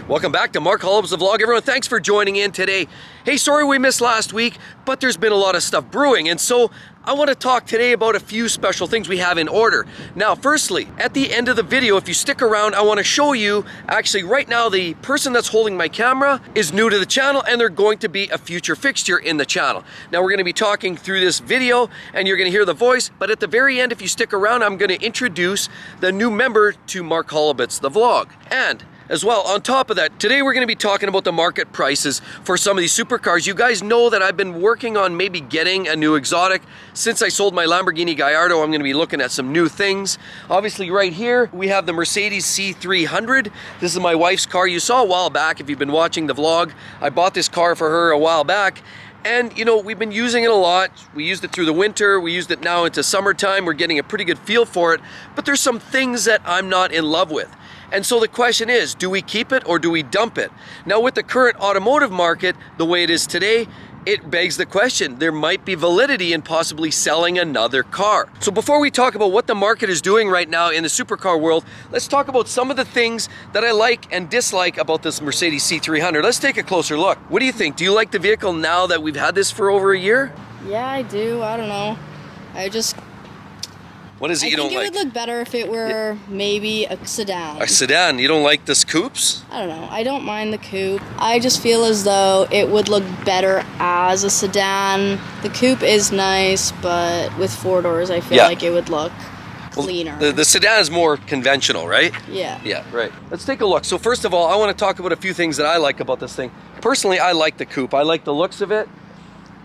Welcome back to Mark Hollop's The Vlog. Everyone, thanks for joining in today. Hey, sorry we missed last week, but there's been a lot of stuff brewing, and so I want to talk today about a few special things we have in order. Now, firstly, at the end of the video, if you stick around, I want to show you, actually right now, the person that's holding my camera is new to the channel, and they're going to be a future fixture in the channel. Now, we're going to be talking through this video, and you're going to hear the voice, but at the very end, if you stick around, I'm going to introduce the new member to Mark Hollop's The Vlog. And as well, on top of that, today we're going to be talking about the market prices for some of these supercars. You guys know that I've been working on maybe getting a new exotic. Since I sold my Lamborghini Gallardo, I'm going to be looking at some new things. Obviously, right here, we have the Mercedes C300. This is my wife's car. You saw a while back, if you've been watching the vlog, I bought this car for her a while back. And, you know, we've been using it a lot. We used it through the winter. We used it now into summertime. We're getting a pretty good feel for it. But there's some things that I'm not in love with. And so the question is, do we keep it or do we dump it? Now, with the current automotive market, the way it is today, it begs the question, there might be validity in possibly selling another car. So before we talk about what the market is doing right now in the supercar world, let's talk about some of the things that I like and dislike about this Mercedes C300. Let's take a closer look. What do you think? Do you like the vehicle now that we've had this for over a year? Yeah, I do. I don't know. What is it you don't like? I think it would look better if it were maybe a sedan. A sedan? You don't like this coupes? I don't know. I don't mind the coupe. I just feel as though it would look better as a sedan. The coupe is nice, but with four doors, I feel like it would look cleaner. Well, the sedan is more conventional, right? Yeah. Yeah, right. Let's take a look. So first of all, I want to talk about a few things that I like about this thing. Personally, I like the coupe. I like the looks of it.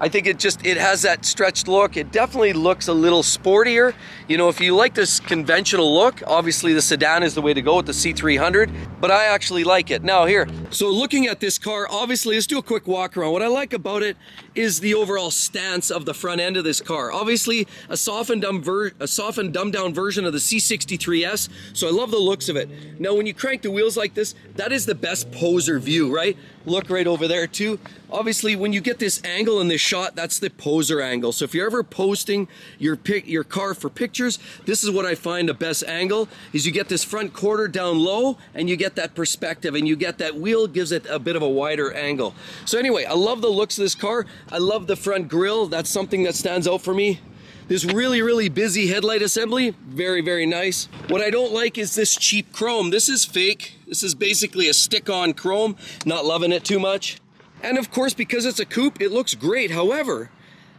I think it has that stretched look. It definitely looks a little sportier. You know, if you like this conventional look, obviously the sedan is the way to go with the C300, but I actually like it. Now here, so looking at this car, obviously, let's do a quick walk around. What I like about it is the overall stance of the front end of this car. Obviously, a softened dumbed down version of the C63S, so I love the looks of it. Now, when you crank the wheels like this, that is the best poser view, right? Look right over there too. Obviously, when you get this angle in this shot, that's the poser angle. So if you're ever posting your car for pictures, this is what I find the best angle, is you get this front quarter down low and you get that perspective and you get that wheel, gives it a bit of a wider angle. So anyway, I love the looks of this car. I love the front grille. That's something that stands out for me. This really busy headlight assembly, very nice. What I don't like is this cheap chrome. This is fake. This is basically a stick-on chrome. Not loving it too much. And of course, because it's a coupe, it looks great. However,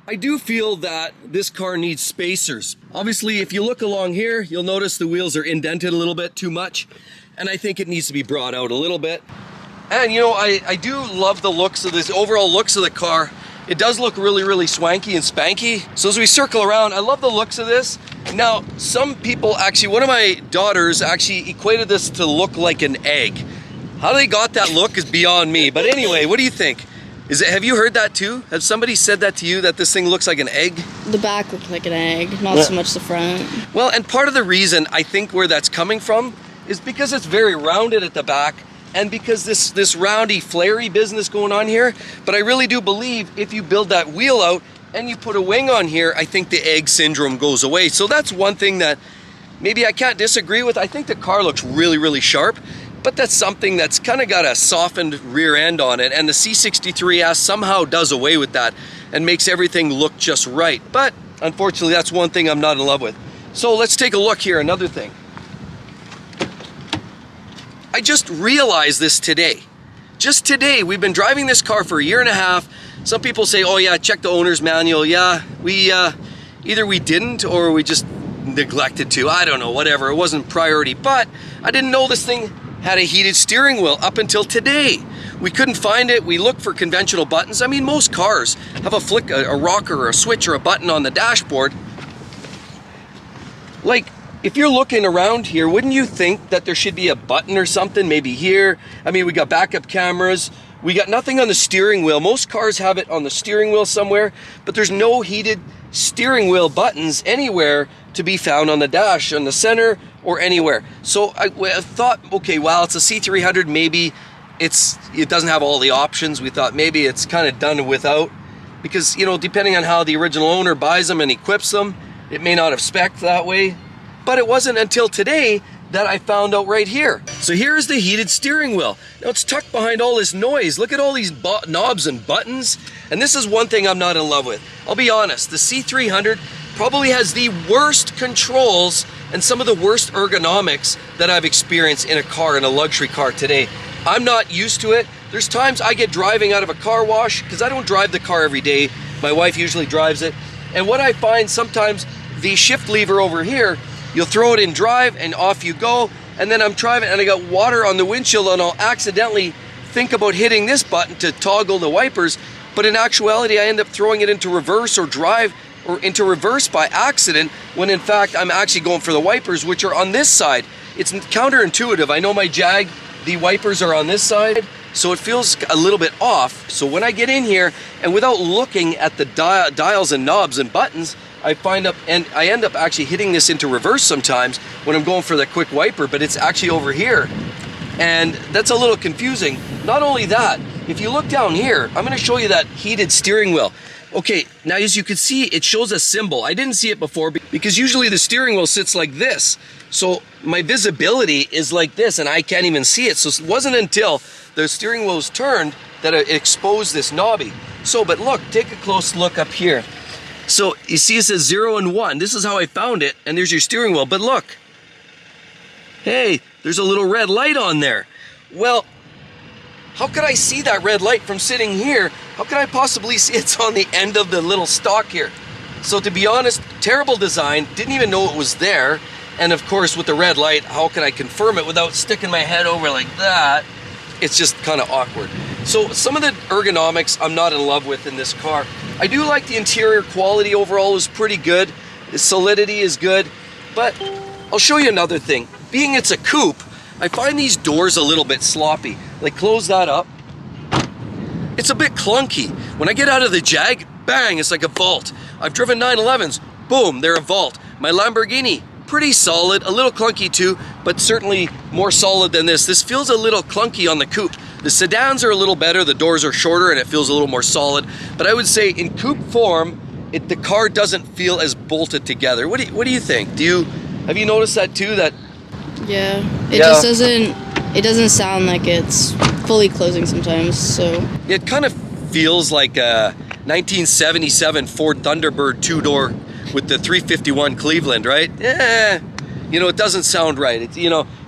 I do feel that this car needs spacers. Obviously, if you look along here, you'll notice the wheels are indented a little bit too much. And I think it needs to be brought out a little bit. And you know, I do love the looks of this, overall looks of the car. It does look really swanky and spanky. So as we circle around, I love the looks of this. Now, some people actually, one of my daughters actually equated this to look like an egg. How they got that look is beyond me. But anyway, what do you think? Have you heard that too? Has somebody said that to you, that this thing looks like an egg? The back looks like an egg, not so much the front. Well, and part of the reason I think where that's coming from is because it's very rounded at the back, and because this roundy, flary business going on here. But I really do believe if you build that wheel out and you put a wing on here, I think the egg syndrome goes away. So that's one thing that maybe I can't disagree with. I think the car looks really sharp, but that's something that's kind of got a softened rear end on it. And the C63S somehow does away with that and makes everything look just right. But unfortunately, that's one thing I'm not in love with. So let's take a look here, another thing. I just realized this today. Just today, we've been driving this car for a year and a half. Some people say, oh yeah, check the owner's manual. Yeah, we either we didn't or we just neglected to. I don't know, whatever. It wasn't priority. But I didn't know this thing had a heated steering wheel up until today. We couldn't find it. We looked for conventional buttons. I mean, most cars have a flick, a rocker or a switch or a button on the dashboard. Like, if you're looking around here, wouldn't you think that there should be a button or something, maybe here? I mean, we got backup cameras. We got nothing on the steering wheel. Most cars have it on the steering wheel somewhere, but there's no heated steering wheel buttons anywhere to be found on the dash, on the center, or anywhere. So I thought, okay, well, it's a C300, maybe it doesn't have all the options. We thought maybe it's kind of done without, because, you know, depending on how the original owner buys them and equips them, it may not have spec'd that way. But it wasn't until today that I found out right here. So here's the heated steering wheel. Now it's tucked behind all this noise. Look at all these knobs and buttons. And this is one thing I'm not in love with. I'll be honest, the C300 probably has the worst controls and some of the worst ergonomics that I've experienced in a car, in a luxury car today. I'm not used to it. There's times I get driving out of a car wash, because I don't drive the car every day. My wife usually drives it. And what I find sometimes, the shift lever over here, you'll throw it in drive and off you go. And then I'm driving and I got water on the windshield and I'll accidentally think about hitting this button to toggle the wipers. But in actuality, I end up throwing it into reverse or drive or into reverse by accident, when in fact I'm actually going for the wipers, which are on this side. It's counterintuitive. I know my Jag, the wipers are on this side, so it feels a little bit off. So when I get in here and without looking at the dials and knobs and buttons, I end up actually hitting this into reverse sometimes when I'm going for the quick wiper, but it's actually over here. And that's a little confusing. Not only that, if you look down here, I'm gonna show you that heated steering wheel. Okay, now as you can see, it shows a symbol. I didn't see it before because usually the steering wheel sits like this. So my visibility is like this and I can't even see it. So it wasn't until the steering wheel was turned that it exposed this knobby. So, but look, take a close look up here. So you see it says 0 and 1. This is how I found it, and there's your steering wheel. But look, hey, there's a little red light on there. Well, how could I see that red light from sitting here? How could I possibly see it's on the end of the little stalk here? So to be honest, terrible design, didn't even know it was there. And of course, with the red light, how can I confirm it without sticking my head over like that? It's just kind of awkward. So some of the ergonomics I'm not in love with in this car. I do like the interior quality overall is pretty good. The solidity is good, but I'll show you another thing. Being it's a coupe, I find these doors a little bit sloppy. Like close that up. It's a bit clunky. When I get out of the Jag, bang, it's like a vault. I've driven 911s, boom, they're a vault. My Lamborghini, pretty solid, a little clunky too, but certainly more solid than this. This feels a little clunky on the coupe. The sedans are a little better, the doors are shorter and it feels a little more solid. But I would say in coupe form, the car doesn't feel as bolted together. What do you think? Have you noticed that too? Yeah, just doesn't sound like it's fully closing sometimes, so. It kind of feels like a 1977 Ford Thunderbird two-door with the 351 Cleveland, right? Yeah, it doesn't sound right.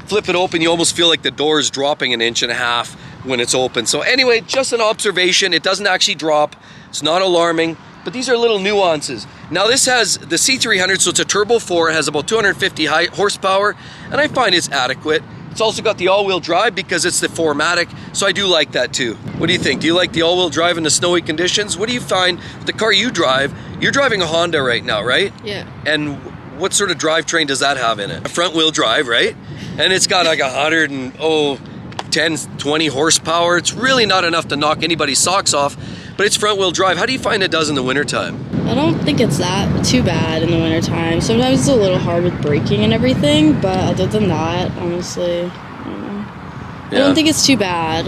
Flip it open, you almost feel like the door is dropping 1.5 inches when it's open. So anyway, just an observation. It doesn't actually drop. It's not alarming, but these are little nuances. Now this has the C300, so it's a turbo 4. It has about 250 horsepower, and I find it's adequate. It's also got the all-wheel drive because it's the 4MATIC, so I do like that too. What do you think? Do you like the all-wheel drive in the snowy conditions? What do you find with the car you drive? You're driving a Honda right now, right? Yeah. And what sort of drivetrain does that have in it? A front-wheel drive, right? And it's got like 10, 20 horsepower. It's really not enough to knock anybody's socks off, but it's front-wheel drive. How do you find it does in the wintertime? I don't think it's that too bad in the wintertime. Sometimes it's a little hard with braking and everything, but other than that, honestly, I don't think it's too bad.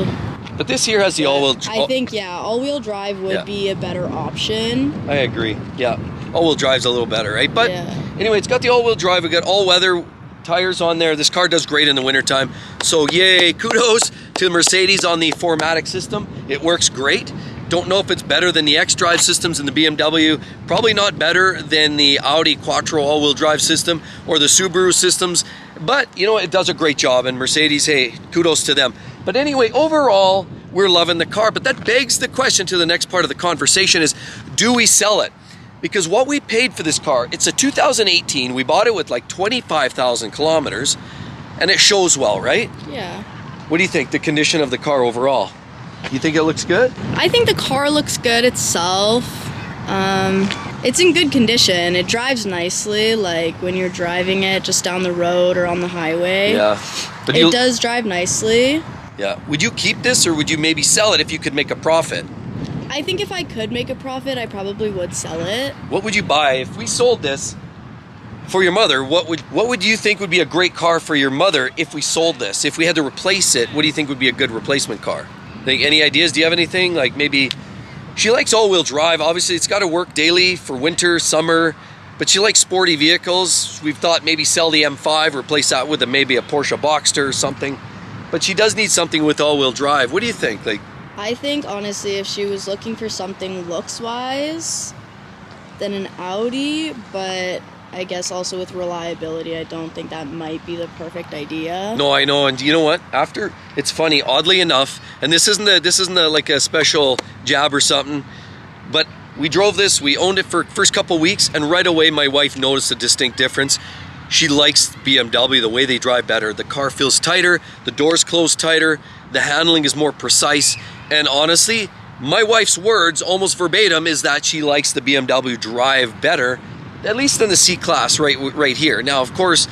But this here has the all-wheel. I think, all-wheel drive would be a better option. I agree. Yeah, all-wheel drive's a little better, right? But anyway, it's got the all-wheel drive. We got all-weather tires on there. This car does great in the wintertime. So yay, kudos to Mercedes on the 4MATIC system. It works great. Don't know if it's better than the X-Drive systems in the BMW. Probably not better than the Audi Quattro all-wheel drive system or the Subaru systems. But, it does a great job. And Mercedes, hey, kudos to them. But anyway, overall, we're loving the car. But that begs the question to the next part of the conversation is, do we sell it? Because what we paid for this car, it's a 2018. We bought it with like 25,000 kilometers. And it shows well, right? Yeah. What do you think, the condition of the car overall? You think it looks good? I think the car looks good itself. It's in good condition. It drives nicely, like when you're driving it just down the road or on the highway. Yeah. But it does drive nicely. Yeah. Would you keep this or would you maybe sell it if you could make a profit? I think if I could make a profit, I probably would sell it. What would you buy if we sold this for your mother? What would you think would be a great car for your mother if we sold this? If we had to replace it, what do you think would be a good replacement car? Any ideas? Do you have anything? Like maybe she likes all-wheel drive. Obviously, it's got to work daily for winter, summer. but she likes sporty vehicles. We've thought maybe sell the M5, replace that with maybe a Porsche Boxster or something. But she does need something with all-wheel drive. What do you think? Like, I think, honestly, if she was looking for something looks-wise, then an Audi, but I guess also with reliability, I don't think that might be the perfect idea. no, I know, and you know what? After, it's funny, oddly enough, and this isn't like a special jab or something, but we drove this, we owned it for first couple weeks, and right away my wife noticed a distinct difference. She likes BMW, the way they drive better. The car feels tighter, the doors close tighter, the handling is more precise, and honestly, my wife's words, almost verbatim, is that she likes the BMW drive better, at least in the C-Class right here. Now, of course,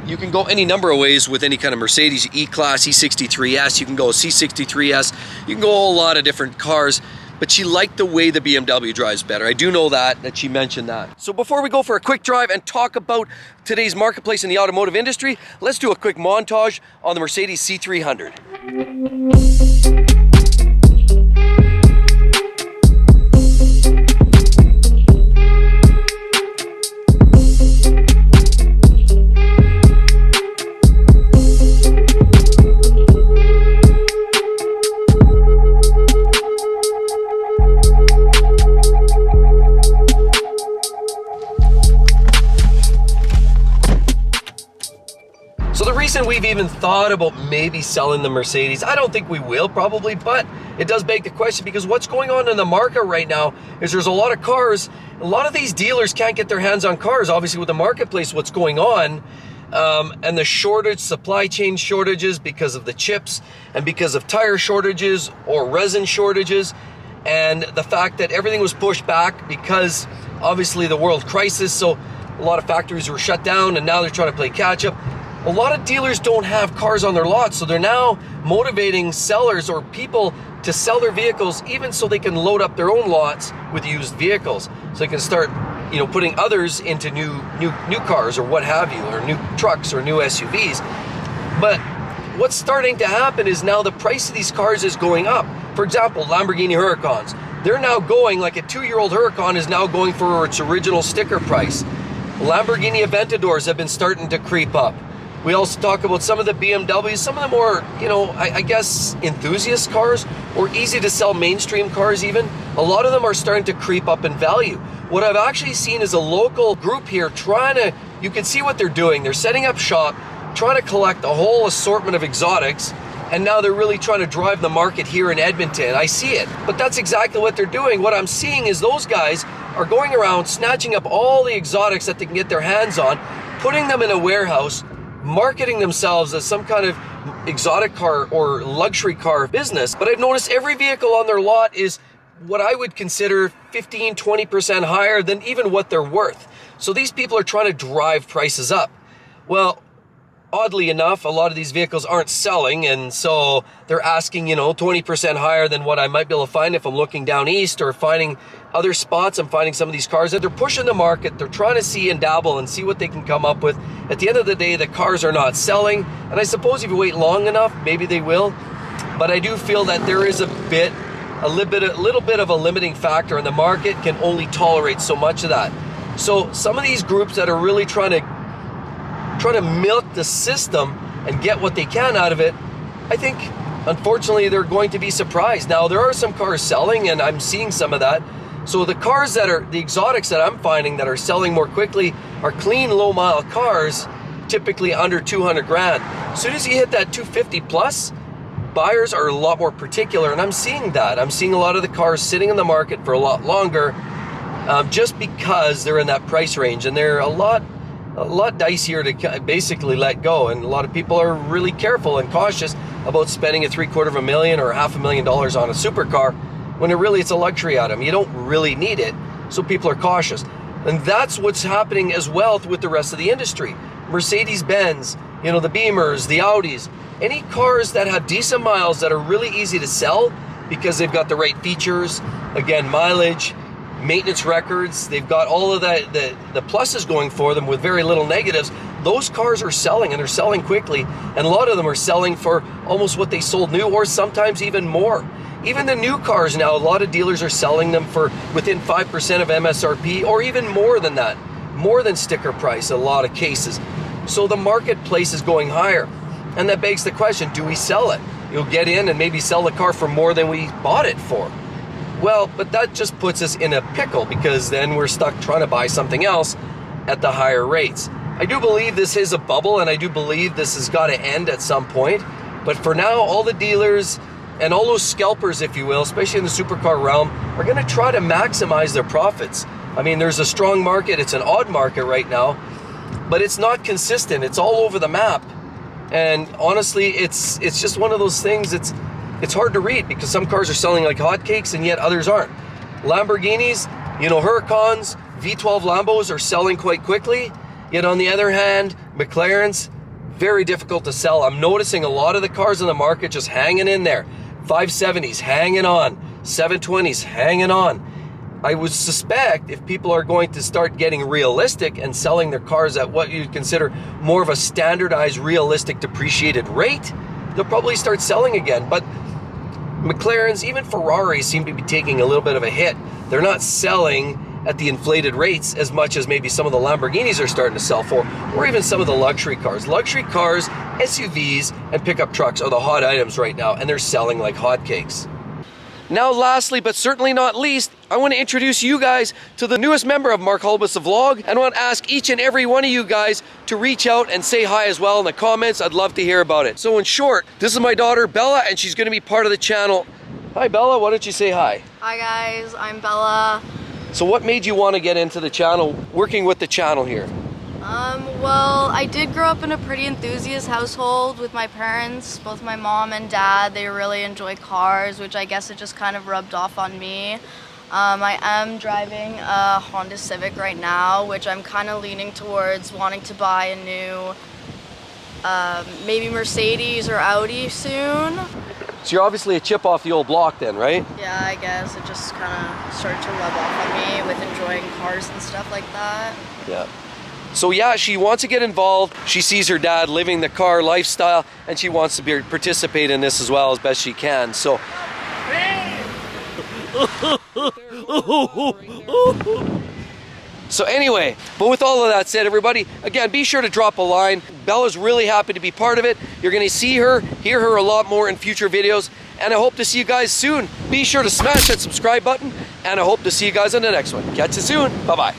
you can go any number of ways with any kind of Mercedes E-Class, E63S, you can go C63S, you can go a lot of different cars, but she liked the way the BMW drives better. I do know that she mentioned that. So before we go for a quick drive and talk about today's marketplace in the automotive industry, let's do a quick montage on the Mercedes C300. So the reason we've even thought about maybe selling the Mercedes, I don't think we will probably, but it does beg the question, because what's going on in the market right now is there's a lot of cars, a lot of these dealers can't get their hands on cars, obviously with the marketplace, what's going on, and the supply chain shortages because of the chips and because of tire shortages or resin shortages, and the fact that everything was pushed back because obviously the world crisis, so a lot of factories were shut down and now they're trying to play catch up. A lot of dealers don't have cars on their lots, so they're now motivating sellers or people to sell their vehicles even so they can load up their own lots with used vehicles. So they can start, putting others into new cars or what have you, or new trucks or new SUVs. But what's starting to happen is now the price of these cars is going up. For example, Lamborghini Huracans. They're now going, like a 2-year-old Huracan is now going for its original sticker price. Lamborghini Aventadors have been starting to creep up. We also talk about some of the BMWs, some of the more, I guess, enthusiast cars or easy to sell mainstream cars even. A lot of them are starting to creep up in value. What I've actually seen is a local group here you can see what they're doing. They're setting up shop, trying to collect a whole assortment of exotics, and now they're really trying to drive the market here in Edmonton. I see it, but that's exactly what they're doing. What I'm seeing is those guys are going around snatching up all the exotics that they can get their hands on, putting them in a warehouse, marketing themselves as some kind of exotic car or luxury car business. But I've noticed every vehicle on their lot is what I would consider 15-20% higher than even what they're worth. So these people are trying to drive prices up. Well, oddly enough, a lot of these vehicles aren't selling, and so they're asking, 20% higher than what I might be able to find if I'm looking down east or finding other spots. I'm finding some of these cars that they're pushing the market. They're trying to see and dabble and see what they can come up with. At the end of the day, the cars are not selling, and I suppose if you wait long enough, maybe they will. But I do feel that there is a little bit of a limiting factor, and the market can only tolerate so much of that. So some of these groups that are really trying to milk the system and get what they can out of it, I think, unfortunately, they're going to be surprised. Now, there are some cars selling, and I'm seeing some of that. So the cars the exotics that I'm finding that are selling more quickly are clean, low-mile cars, typically under 200 grand. As soon as you hit that 250 plus, buyers are a lot more particular, and I'm seeing that. I'm seeing a lot of the cars sitting in the market for a lot longer, just because they're in that price range, and they're a lot dicier to basically let go. And a lot of people are really careful and cautious about spending $750,000 or $500,000 on a supercar when it's a luxury item. You don't really need it, so people are cautious. And that's what's happening as well with the rest of the industry. Mercedes-Benz, the Beamers, the Audis, any cars that have decent miles that are really easy to sell because they've got the right features, again, mileage, maintenance records, they've got all of that, the pluses going for them with very little negatives. Those cars are selling, and they're selling quickly, and a lot of them are selling for almost what they sold new, or sometimes even more. Even the new cars now, a lot of dealers are selling them for within 5% of MSRP or even more than that. more than sticker price in a lot of cases. So the marketplace is going higher. And that begs the question, do we sell it? You'll get in and maybe sell the car for more than we bought it for. Well, but that just puts us in a pickle, because then we're stuck trying to buy something else at the higher rates. I do believe this is a bubble, and I do believe this has got to end at some point. But for now, all the dealers and all those scalpers, if you will, especially in the supercar realm, are going to try to maximize their profits. I mean, there's a strong market. It's an odd market right now, but it's not consistent. It's all over the map. And honestly, it's just one of those things. It's hard to read, because some cars are selling like hotcakes and yet others aren't. Lamborghinis, you know, Huracans, V12 Lambos are selling quite quickly. Yet on the other hand, McLarens, very difficult to sell. I'm noticing a lot of the cars in the market just hanging in there. 570s hanging on, 720s hanging on. I would suspect if people are going to start getting realistic and selling their cars at what you'd consider more of a standardized, realistic, depreciated rate, they'll probably start selling again. But McLarens, even Ferraris, seem to be taking a little bit of a hit. They're not selling at the inflated rates as much as maybe some of the Lamborghinis are starting to sell for, or even some of the luxury cars. Luxury cars, SUVs, and pickup trucks are the hot items right now, and they're selling like hotcakes. Now, lastly, but certainly not least, I want to introduce you guys to the newest member of Mark Holbus Vlog, and I want to ask each and every one of you guys to reach out and say hi as well in the comments. I'd love to hear about it. So in short, this is my daughter Bella, and she's going to be part of the channel. Hi Bella, why don't you say hi? Hi guys, I'm Bella. So what made you want to get into the channel, working with the channel here? Well, I did grow up in a pretty enthusiast household with my parents, both my mom and dad. They really enjoy cars, which I guess it just kind of rubbed off on me. I am driving a Honda Civic right now, which I'm kind of leaning towards wanting to buy a new, maybe Mercedes or Audi soon. So you're obviously a chip off the old block then, right? Yeah, I guess it just kind of started to rub off on me with enjoying cars and stuff like that. Yeah. So yeah, she wants to get involved. She sees her dad living the car lifestyle, and she wants to participate in this as well as best she can. So. So anyway, but with all of that said, everybody, again, be sure to drop a line. Bella's really happy to be part of it. You're going to see her, hear her a lot more in future videos, and I hope to see you guys soon. Be sure to smash that subscribe button, and I hope to see you guys on the next one. Catch you soon. Bye-bye.